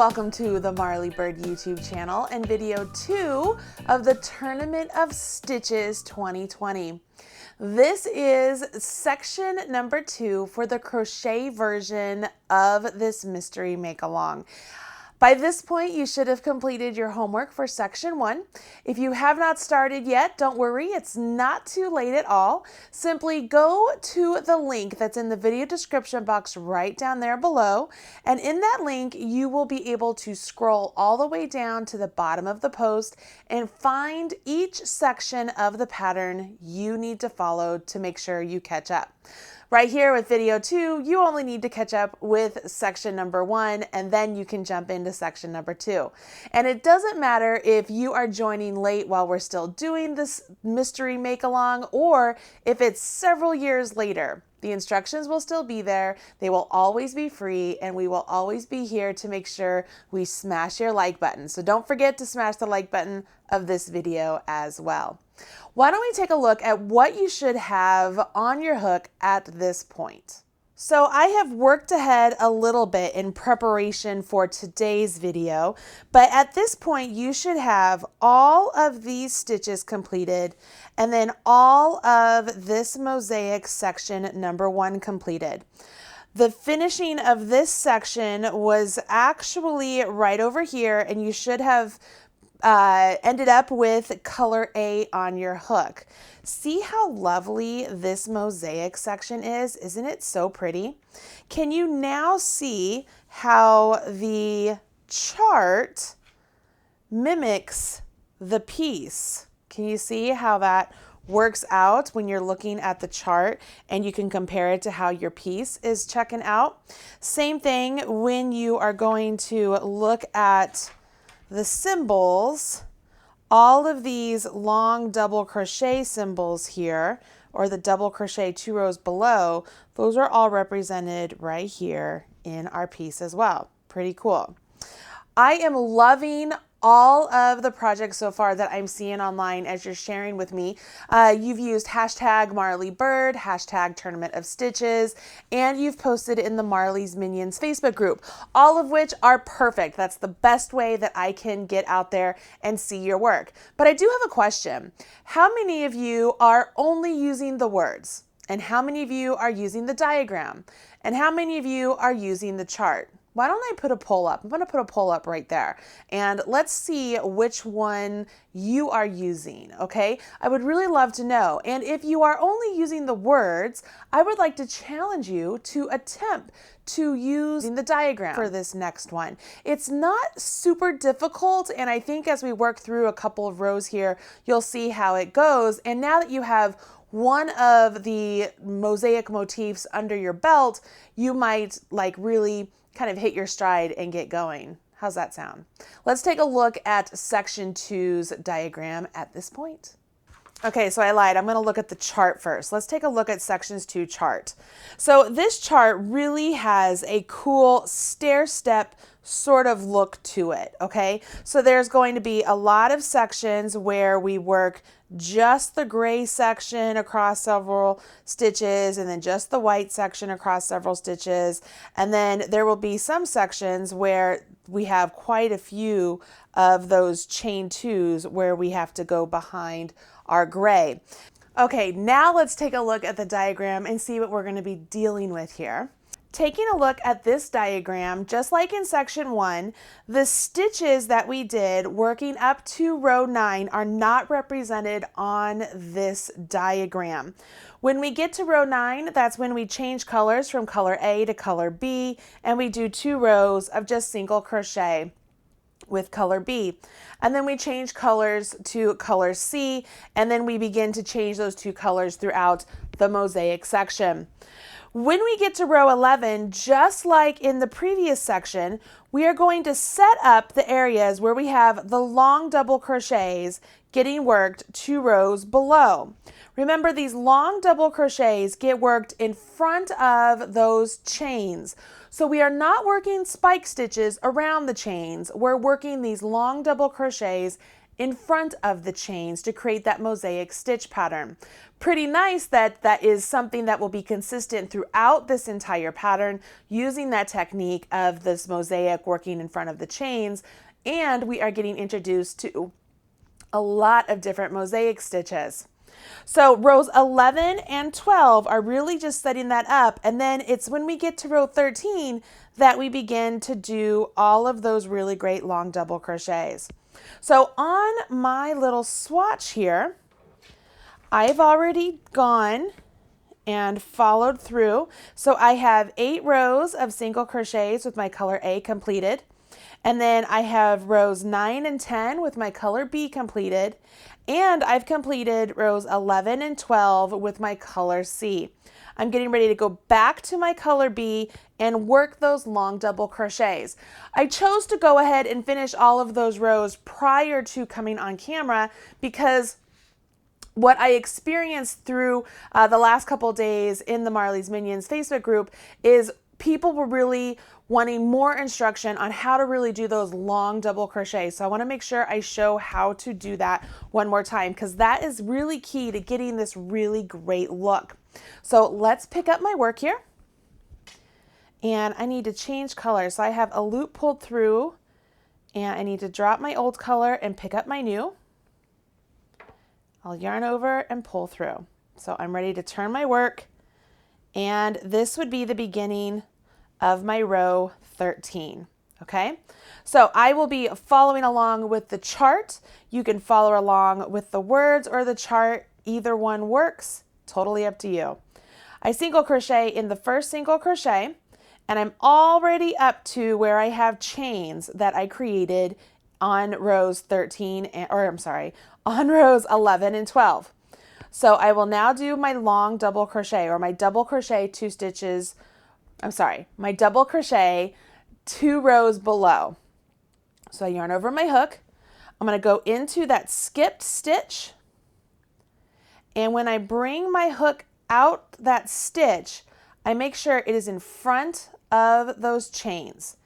Welcome to the Marley Bird YouTube channel and video 2 of the Tournament of Stitches 2020. This is section number 2 for the crochet version of this mystery make-along. By this point, you should have completed your homework for section 1. If you have not started yet, don't worry, it's not too late at all. Simply go to the link that's in the video description box right down there below, and in that link, you will be able to scroll all the way down to the bottom of the post and find each section of the pattern you need to follow to make sure you catch up. Right here with video 2, you only need to catch up with section number 1, and then you can jump into section number 2. And it doesn't matter if you are joining late while we're still doing this mystery make-along, or if it's several years later. The instructions will still be there, they will always be free, and we will always be here to make sure we smash your like button. So don't forget to smash the like button of this video as well. Why don't we take a look at what you should have on your hook at this point? So I have worked ahead a little bit in preparation for today's video, but at this point you should have all of these stitches completed and then all of this mosaic section number 1 completed. The finishing of this section was actually right over here, and you should have ended up with color A on your hook. See how lovely this mosaic section is? Isn't it so pretty? Can you now see how the chart mimics the piece? Can you see how that works out when you're looking at the chart and you can compare it to how your piece is checking out? Same thing when you are going to look at the symbols. All of these long double crochet symbols here, or the double crochet 2 rows below, those are all represented right here in our piece as well. Pretty cool. I am loving all of the projects so far that I'm seeing online as you're sharing with me. You've used hashtag Marley Bird, hashtag Tournament of Stitches, and you've posted in the Marley's Minions Facebook group, all of which are perfect. That's the best way that I can get out there and see your work. But I do have a question. How many of you are only using the words? And how many of you are using the diagram? And how many of you are using the chart? Why don't I put a poll up? I'm going to put a poll up right there, and let's see which one you are using, okay? I would really love to know. And if you are only using the words, I would like to challenge you to attempt to use the diagram for this next one. It's not super difficult, and I think as we work through a couple of rows here, you'll see how it goes. And now that you have one of the mosaic motifs under your belt, you might really kind of hit your stride and get going. How's that sound? Let's take a look at section 2's diagram at this point. Okay, so I lied. I'm going to look at the chart first. Let's take a look at sections 2 chart. So this chart really has a cool stair-step sort of look to it, okay? So there's going to be a lot of sections where we work just the gray section across several stitches, and then just the white section across several stitches. And then there will be some sections where we have quite a few of those chain 2s where we have to go behind our gray. Okay, now let's take a look at the diagram and see what we're going to be dealing with here. Taking a look at this diagram, just like in section 1, the stitches that we did working up to row 9 are not represented on this diagram. When we get to row 9, that's when we change colors from color A to color B, and we do 2 rows of just single crochet with color B. And then we change colors to color C, and then we begin to change those 2 colors throughout the mosaic section. When we get to row 11, just like in the previous section, we are going to set up the areas where we have the long double crochets getting worked 2 rows below. Remember, these long double crochets get worked in front of those chains. So we are not working spike stitches around the chains. We're working these long double crochets in front of the chains to create that mosaic stitch pattern. Pretty nice that that is something that will be consistent throughout this entire pattern, using that technique of this mosaic working in front of the chains, and we are getting introduced to a lot of different mosaic stitches. So rows 11 and 12 are really just setting that up, and then it's when we get to row 13 that we begin to do all of those really great long double crochets. So on my little swatch here, I've already gone and followed through. So I have 8 rows of single crochets with my color A completed. And then I have rows 9 and 10 with my color B completed. And I've completed rows 11 and 12 with my color C. I'm getting ready to go back to my color B and work those long double crochets. I chose to go ahead and finish all of those rows prior to coming on camera because what I experienced through the last couple days in the Marley's Minions Facebook group is people were really wanting more instruction on how to really do those long double crochets. So I want to make sure I show how to do that one more time because that is really key to getting this really great look. So let's pick up my work here. And I need to change color. So I have a loop pulled through and I need to drop my old color and pick up my new. I'll yarn over and pull through. So I'm ready to turn my work, and this would be the beginning of my row 13. Okay, so I will be following along with the chart. You can follow along with the words or the chart. Either one works, totally up to you. I single crochet in the first single crochet, and I'm already up to where I have chains that I created on rows 13, on rows 11 and 12. So I will now do my long double crochet, or my double crochet 2 stitches, my double crochet 2 rows below. So I yarn over my hook. I'm going to go into that skipped stitch, and when I bring my hook out that stitch, I make sure it is in front of those chains.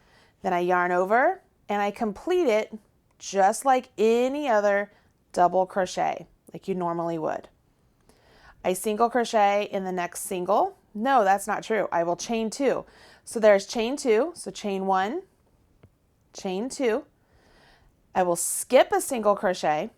Then I yarn over and I complete it just like any other double crochet, like you normally would. I single crochet in the next single. No, that's not true. I will chain 2. So there's chain 2. So chain 1, chain 2. I will skip a single crochet.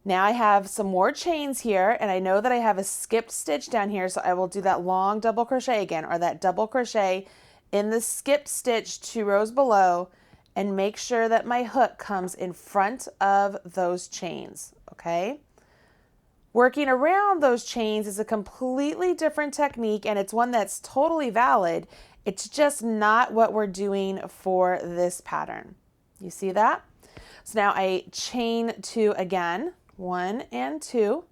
Now I have some more chains here, and I know that I have a skipped stitch down here, so I will do that long double crochet again, or that double crochet in the skipped stitch 2 rows below, and make sure that my hook comes in front of those chains, okay? Working around those chains is a completely different technique, and it's one that's totally valid. It's just not what we're doing for this pattern. You see that? So now I chain 2 again, 1 and 2.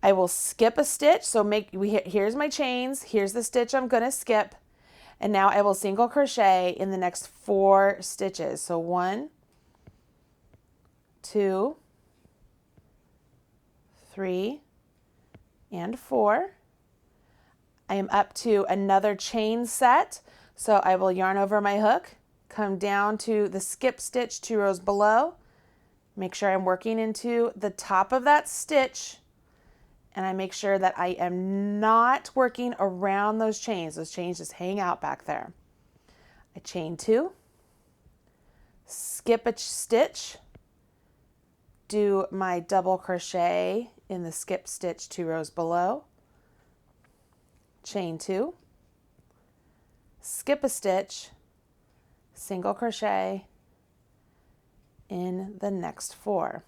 I will skip a stitch. So here's my chains. Here's the stitch I'm going to skip. And now I will single crochet in the next 4 stitches. So 1, 2, 3, and 4. I am up to another chain set. So I will yarn over my hook, come down to the skip stitch 2 rows below, make sure I'm working into the top of that stitch, and I make sure that I am not working around those chains. Those chains just hang out back there. I chain 2, skip a stitch, do my double crochet in the skip stitch 2 rows below, chain 2, skip a stitch, single crochet in the next 4.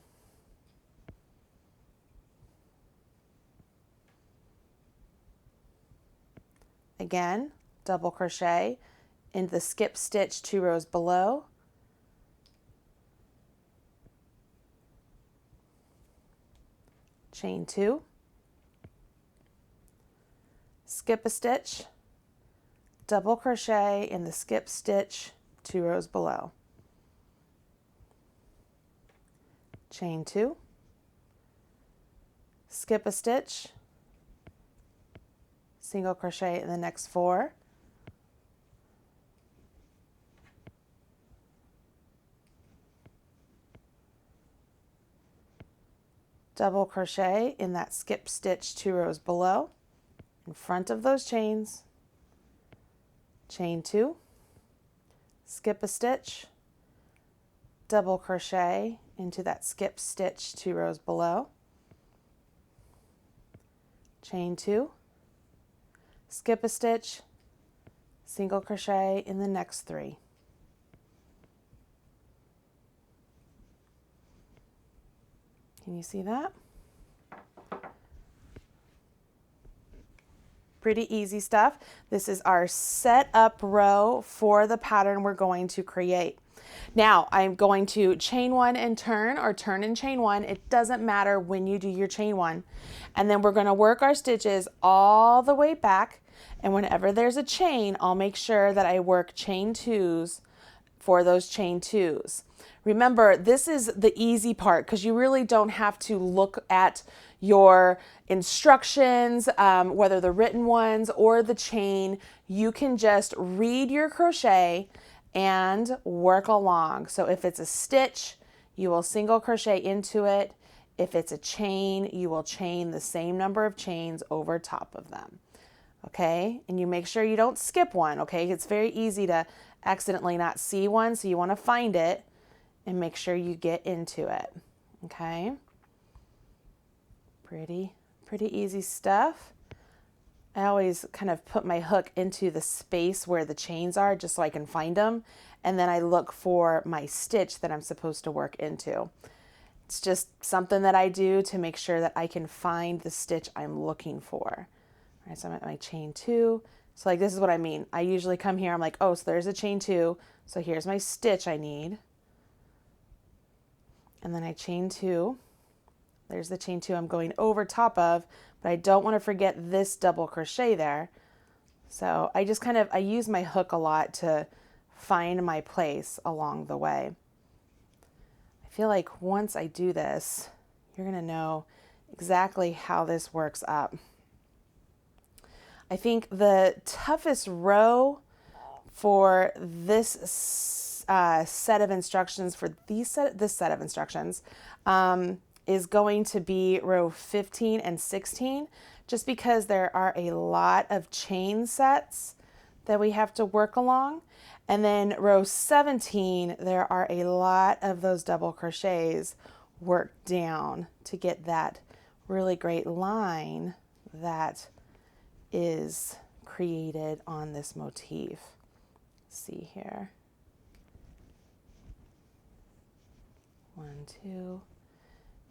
Again, double crochet into the skip stitch 2 rows below, chain 2, skip a stitch, double crochet in the skip stitch 2 rows below, chain 2, skip a stitch, single crochet in the next 4, double crochet in that skip stitch 2 rows below, in front of those chains, chain 2, skip a stitch, double crochet into that skip stitch 2 rows below, chain 2, skip a stitch, single crochet in the next 3. Can you see that? Pretty easy stuff. This is our setup row for the pattern we're going to create. Now I'm going to chain 1 and turn, or turn and chain 1. It doesn't matter when you do your chain 1. And then we're going to work our stitches all the way back. And whenever there's a chain, I'll make sure that I work chain 2s for those chain 2s. Remember, this is the easy part because you really don't have to look at your instructions, whether the written ones or the chain. You can just read your crochet and work along. So if it's a stitch, you will single crochet into it. If it's a chain, you will chain the same number of chains over top of them. Okay, and you make sure you don't skip one. Okay, it's very easy to accidentally not see one, so you want to find it and make sure you get into it. Okay, pretty easy stuff. I always kind of put my hook into the space where the chains are just so I can find them, and then I look for my stitch that I'm supposed to work into. It's just something that I do to make sure that I can find the stitch I'm looking for. All right, so I'm at my chain 2. So like this is what I mean. I usually come here, I'm like, oh, so there's a chain 2. So here's my stitch I need. And then I chain 2. There's the chain 2 I'm going over top of, but I don't want to forget this double crochet there. So I just I use my hook a lot to find my place along the way. I feel like once I do this, you're going to know exactly how this works up. I think the toughest row for this set of instructions, for this set of instructions, is going to be row 15 and 16, just because there are a lot of chain sets that we have to work along. And then row 17, there are a lot of those double crochets worked down to get that really great line that is created on this motif. Let's see here. 1, 2,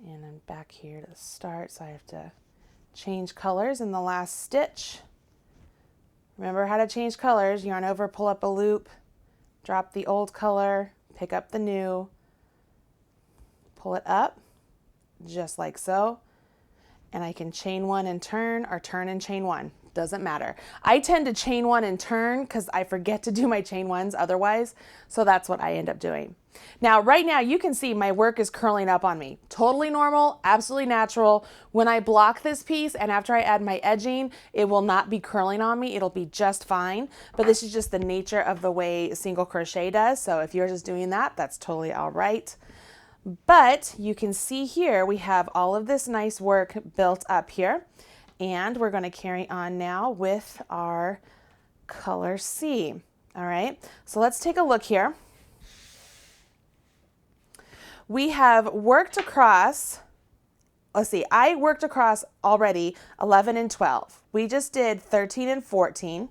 and I'm back here to start, so I have to change colors in the last stitch. Remember how to change colors. Yarn over, pull up a loop, drop the old color, pick up the new, pull it up, just like so. And I can chain 1 and turn, or turn and chain 1. Doesn't matter. I tend to chain 1 and turn because I forget to do my chain 1s otherwise. So that's what I end up doing. Now, right now you can see my work is curling up on me. Totally normal, absolutely natural. When I block this piece and after I add my edging, it will not be curling on me. It'll be just fine. But this is just the nature of the way single crochet does. So if yours is doing that, that's totally all right. But you can see here, we have all of this nice work built up here. And we're going to carry on now with our color C. All right, so let's take a look here. We have worked across, let's see, I worked across already 11 and 12. We just did 13 and 14.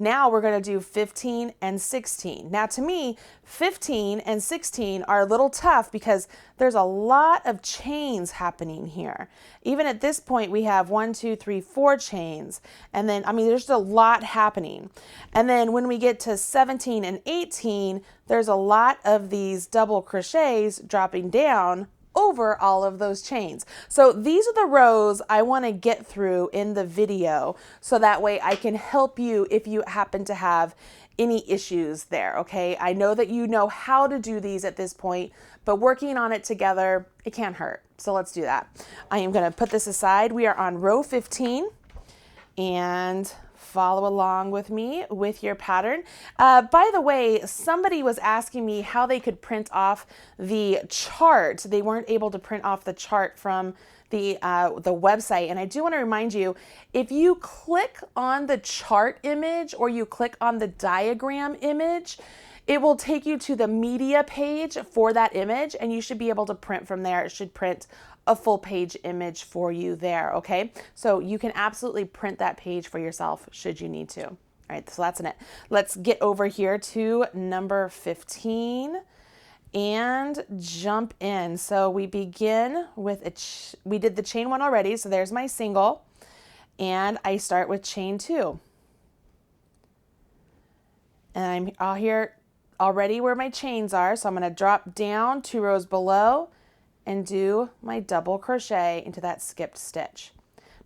Now we're going to do 15 and 16. Now to me, 15 and 16 are a little tough because there's a lot of chains happening here. Even at this point, we have 1, 2, 3, 4 chains. And then, I mean, there's a lot happening. And then when we get to 17 and 18, there's a lot of these double crochets dropping down over all of those chains. So these are the rows I want to get through in the video so that way I can help you if you happen to have any issues there, okay? I know that you know how to do these at this point, but working on it together, it can't hurt. So let's do that. I am going to put this aside. We are on row 15 and follow along with me with your pattern. By the way, somebody was asking me how they could print off the chart. They weren't able to print off the chart from the website. And I do want to remind you, if you click on the chart image or you click on the diagram image, it will take you to the media page for that image, and you should be able to print from there. It should print a full page image for you there, okay? So you can absolutely print that page for yourself should you need to. All right, so that's it. Let's get over here to number 15 and jump in. So we begin with we did the chain 1 already, so there's my single, and I start with chain 2. And I'm out here already where my chains are, so I'm going to drop down 2 rows below and do my double crochet into that skipped stitch.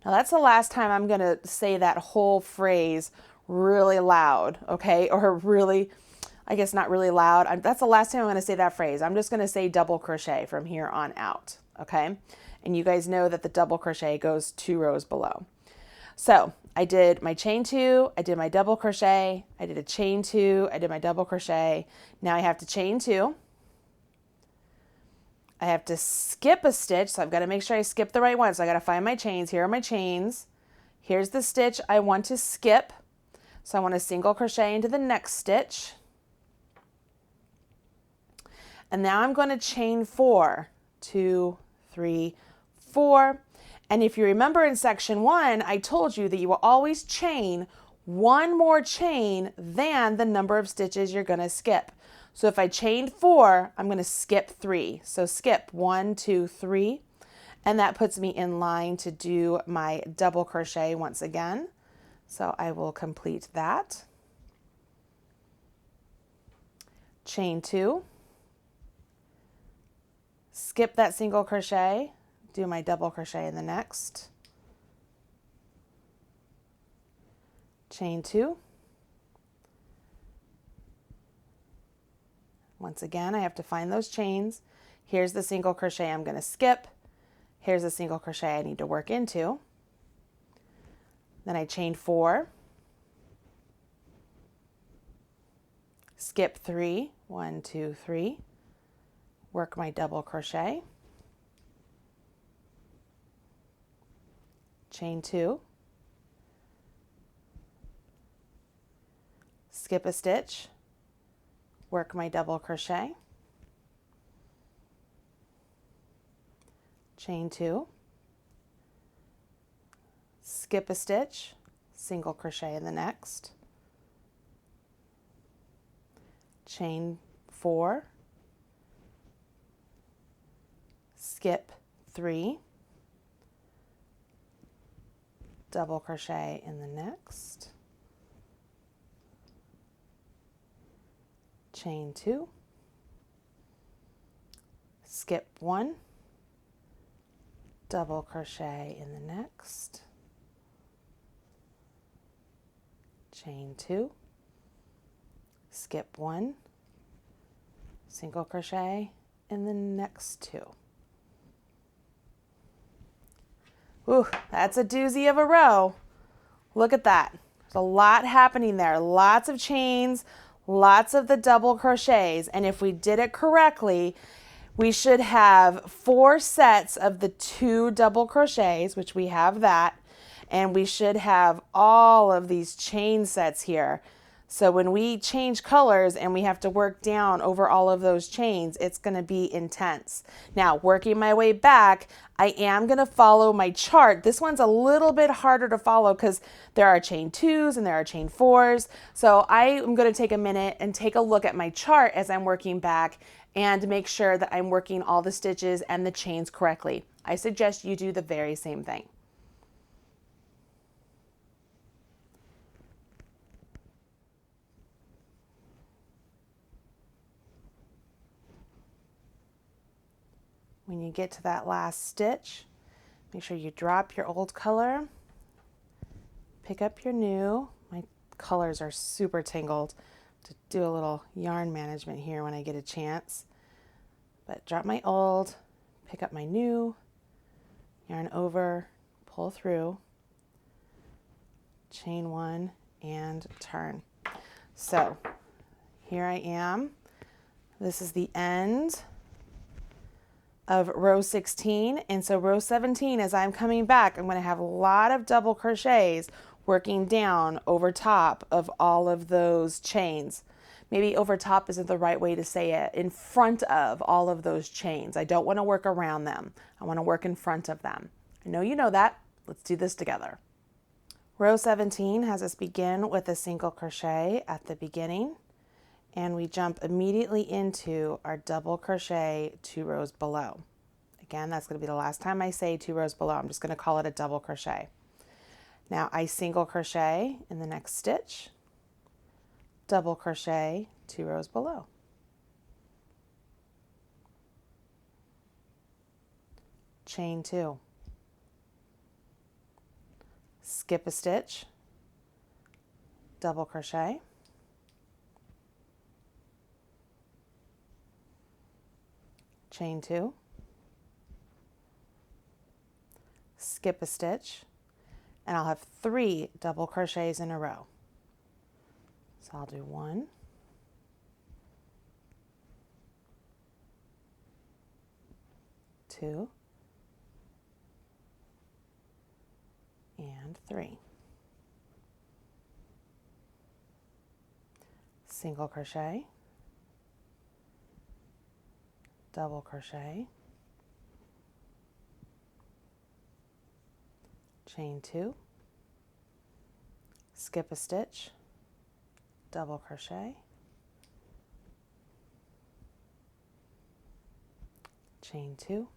Now that's the last time I'm going to say that whole phrase really loud, okay? Or really, I guess not really loud. That's the last time I'm going to say that phrase. I'm just going to say double crochet from here on out, okay? And you guys know that the double crochet goes 2 rows below. So I did my chain 2, I did my double crochet, I did a chain 2, I did my double crochet. Now I have to chain 2. I have to skip a stitch, so I've got to make sure I skip the right one. So I got to find my chains. Here are my chains. Here's the stitch I want to skip. So I want to single crochet into the next stitch. And now I'm going to chain 4. 2, 3, 4. And if you remember in section 1, I told you that you will always chain 1 more chain than the number of stitches you're going to skip. So if I chained 4, I'm going to skip 3. So skip 1, 2, 3. And that puts me in line to do my double crochet once again. So I will complete that. Chain 2. Skip that single crochet. Do my double crochet in the next. Chain 2. Once again, I have to find those chains. Here's the single crochet I'm going to skip. Here's the single crochet I need to work into. Then I chain 4. Skip 3. 1, 2, 3. Work my double crochet. Chain 2, skip a stitch, work my double crochet, chain 2, skip a stitch, single crochet in the next, chain 4, skip 3, double crochet in the next, chain 2, skip 1, double crochet in the next, chain 2, skip 1, single crochet in the next 2. Ooh, that's a doozy of a row. Look at that. There's a lot happening there. Lots of chains, lots of the double crochets. And if we did it correctly, we should have 4 sets of the 2 double crochets, which we have that. And we should have all of these chain sets here. So when we change colors and we have to work down over all of those chains, it's going to be intense. Now, working my way back, I am going to follow my chart. This one's a little bit harder to follow because there are chain 2s and there are chain 4s. So I am going to take a minute and take a look at my chart as I'm working back and make sure that I'm working all the stitches and the chains correctly. I suggest you do the very same thing. When you get to that last stitch, make sure you drop your old color, pick up your new. My colors are super tangled. To do a little yarn management here when I get a chance. But drop my old, pick up my new, yarn over, pull through, chain one, and turn. So here I am. This is the end of row 16, and so row 17, as I'm coming back, I'm going to have a lot of double crochets working down over top of all of those chains. Maybe over top isn't the right way to say it. In front of all of those chains. I don't want to work around them. I want to work in front of them. I know you know that. Let's do this together. Row 17 has us begin with a single crochet at the beginning, and we jump immediately into our double crochet 2 rows below. Again, that's going to be the last time I say 2 rows below. I'm just going to call it a double crochet. Now I single crochet in the next stitch, double crochet 2 rows below. Chain 2. Skip a stitch, double crochet, chain 2, skip a stitch, and I'll have 3 double crochets in a row. So I'll do 1, 2, and 3. Single crochet, double crochet, chain 2, skip a stitch, double crochet, chain 2,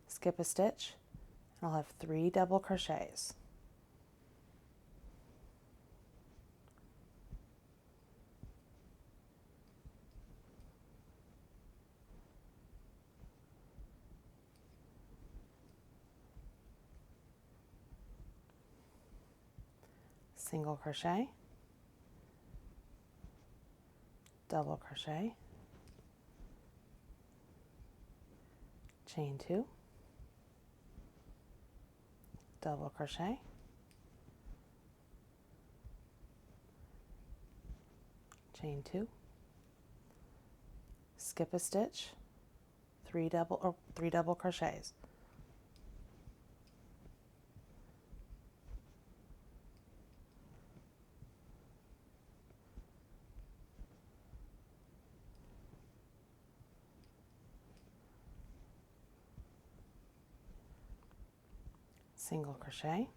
skip a stitch, and I'll have 3 double crochets. Single crochet, double crochet, chain 2, double crochet, chain 2, skip a stitch, 3 double crochets. Single crochet,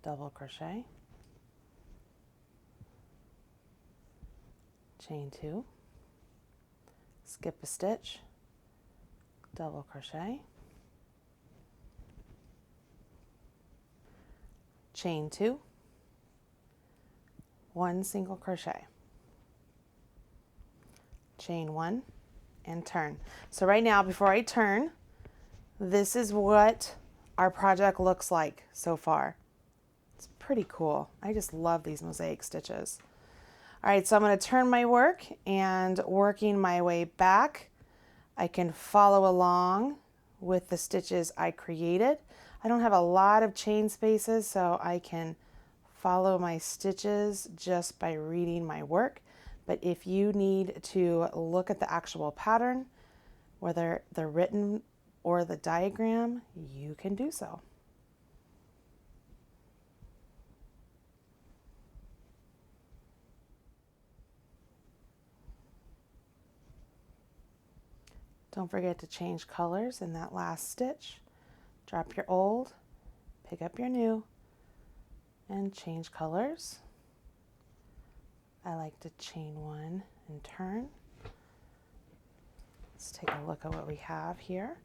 double crochet, chain 2, skip a stitch, double crochet, chain 2, 1 single crochet, chain 1, and turn. So right now, before I turn, this is what our project looks like so far. It's pretty cool. I just love these mosaic stitches. All right, so I'm going to turn my work, and working my way back, I can follow along with the stitches I created. I don't have a lot of chain spaces, so I can follow my stitches just by reading my work. But if you need to look at the actual pattern, whether they're written or the diagram, you can do so. Don't forget to change colors in that last stitch. Drop your old, pick up your new, and change colors. I like to chain 1 and turn. Let's take a look at what we have here.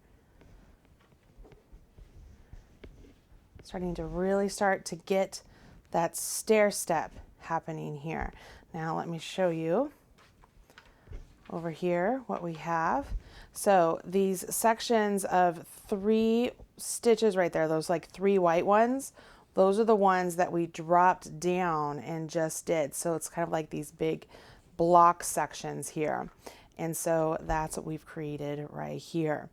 Starting to really start to get that stair step happening here. Now let me show you over here what we have. So these sections of 3 stitches right there, those like 3 white ones, those are the ones that we dropped down and just did. So it's kind of like these big block sections here. And so that's what we've created right here.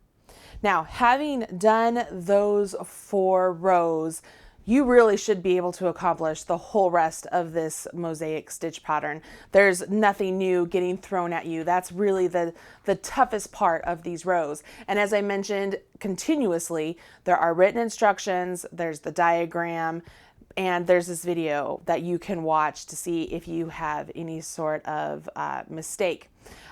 Now, having done those 4 rows, you really should be able to accomplish the whole rest of this mosaic stitch pattern. There's nothing new getting thrown at you. That's really the toughest part of these rows. And as I mentioned continuously, there are written instructions, there's the diagram, and there's this video that you can watch to see if you have any sort of mistake.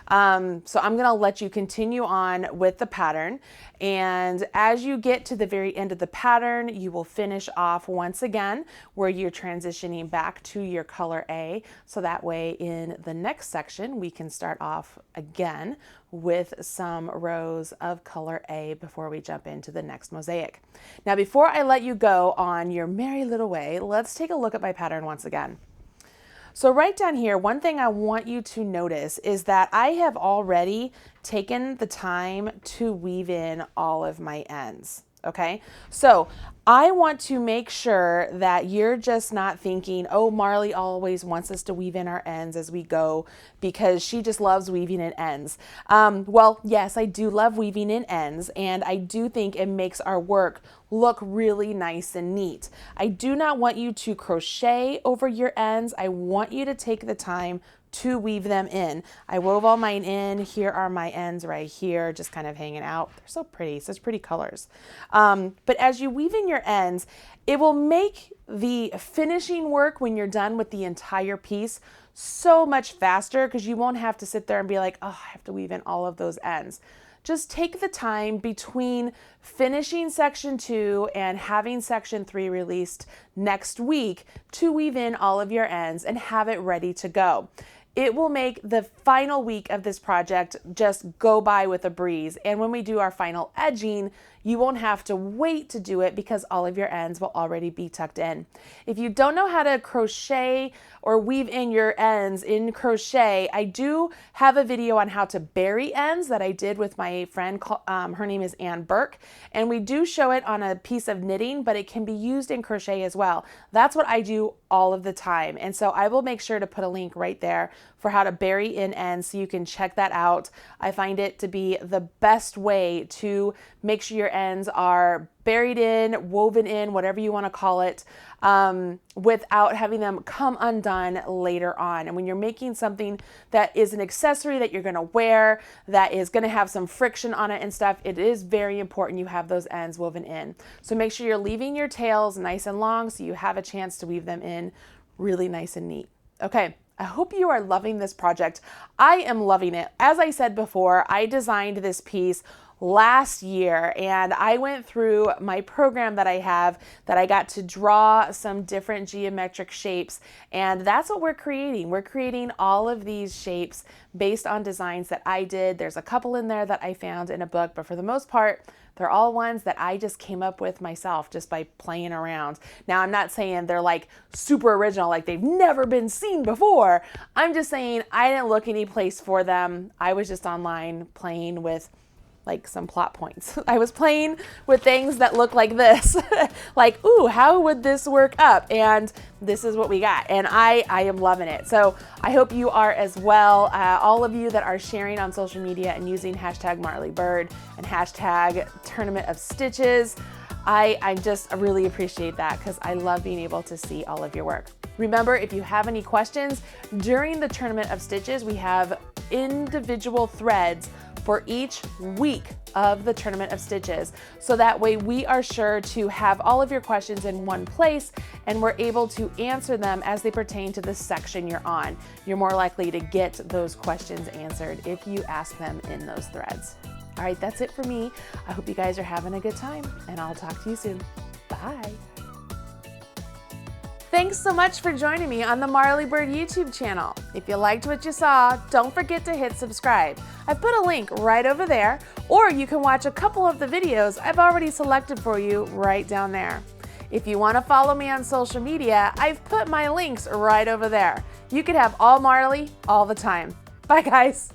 So I'm gonna let you continue on with the pattern, and as you get to the very end of the pattern, you will finish off once again where you're transitioning back to your color A, so that way in the next section we can start off again with some rows of color A before we jump into the next mosaic. Now, before I let you go on your merry little way, let's take a look at my pattern once again. So right down here, one thing I want you to notice is that I have already taken the time to weave in all of my ends. Okay, so I want to make sure that you're just not thinking, oh, Marley always wants us to weave in our ends as we go because she just loves weaving in ends. Well, yes, I do love weaving in ends, and I do think it makes our work look really nice and neat. I do not want you to crochet over your ends. I want you to take the time to weave them in. I wove all mine in. Here are my ends right here, just kind of hanging out. They're so pretty, such pretty colors. But as you weave in your ends, it will make the finishing work when you're done with the entire piece so much faster because you won't have to sit there and be like, oh, I have to weave in all of those ends. Just take the time between finishing section 2 and having section 3 released next week to weave in all of your ends and have it ready to go. It will make the final week of this project just go by with a breeze. And when we do our final edging, you won't have to wait to do it because all of your ends will already be tucked in. If you don't know how to crochet or weave in your ends in crochet, I do have a video on how to bury ends that I did with my friend. Her name is Ann Burke, and we do show it on a piece of knitting, but it can be used in crochet as well. That's what I do all of the time. And so I will make sure to put a link right there for how to bury in ends so you can check that out. I find it to be the best way to make sure your ends are buried in, woven in, whatever you want to call it, without having them come undone later on. And when you're making something that is an accessory that you're going to wear, that is going to have some friction on it and stuff, it is very important you have those ends woven in. So make sure you're leaving your tails nice and long so you have a chance to weave them in really nice and neat. Okay. I hope you are loving this project. I am loving it. As I said before, I designed this piece last year, and I went through my program that I have that I got to draw some different geometric shapes, and that's what we're creating. We're creating all of these shapes based on designs that I did. There's a couple in there that I found in a book, but for the most part, they're all ones that I just came up with myself just by playing around. Now, I'm not saying they're like super original, like they've never been seen before. I'm just saying I didn't look any place for them. I was just online playing with like some plot points. I was playing with things that look like this, like, ooh, how would this work up? And this is what we got. And I am loving it. So I hope you are as well. All of you that are sharing on social media and using hashtag MarleyBird and hashtag Tournament of Stitches. I just really appreciate that because I love being able to see all of your work. Remember, if you have any questions during the Tournament of Stitches, we have individual threads for each week of the Tournament of Stitches. So that way we are sure to have all of your questions in one place and we're able to answer them as they pertain to the section you're on. You're more likely to get those questions answered if you ask them in those threads. All right, that's it for me. I hope you guys are having a good time and I'll talk to you soon. Bye. Thanks so much for joining me on the Marley Bird YouTube channel. If you liked what you saw, don't forget to hit subscribe. I've put a link right over there, or you can watch a couple of the videos I've already selected for you right down there. If you want to follow me on social media, I've put my links right over there. You can have all Marley all the time. Bye guys.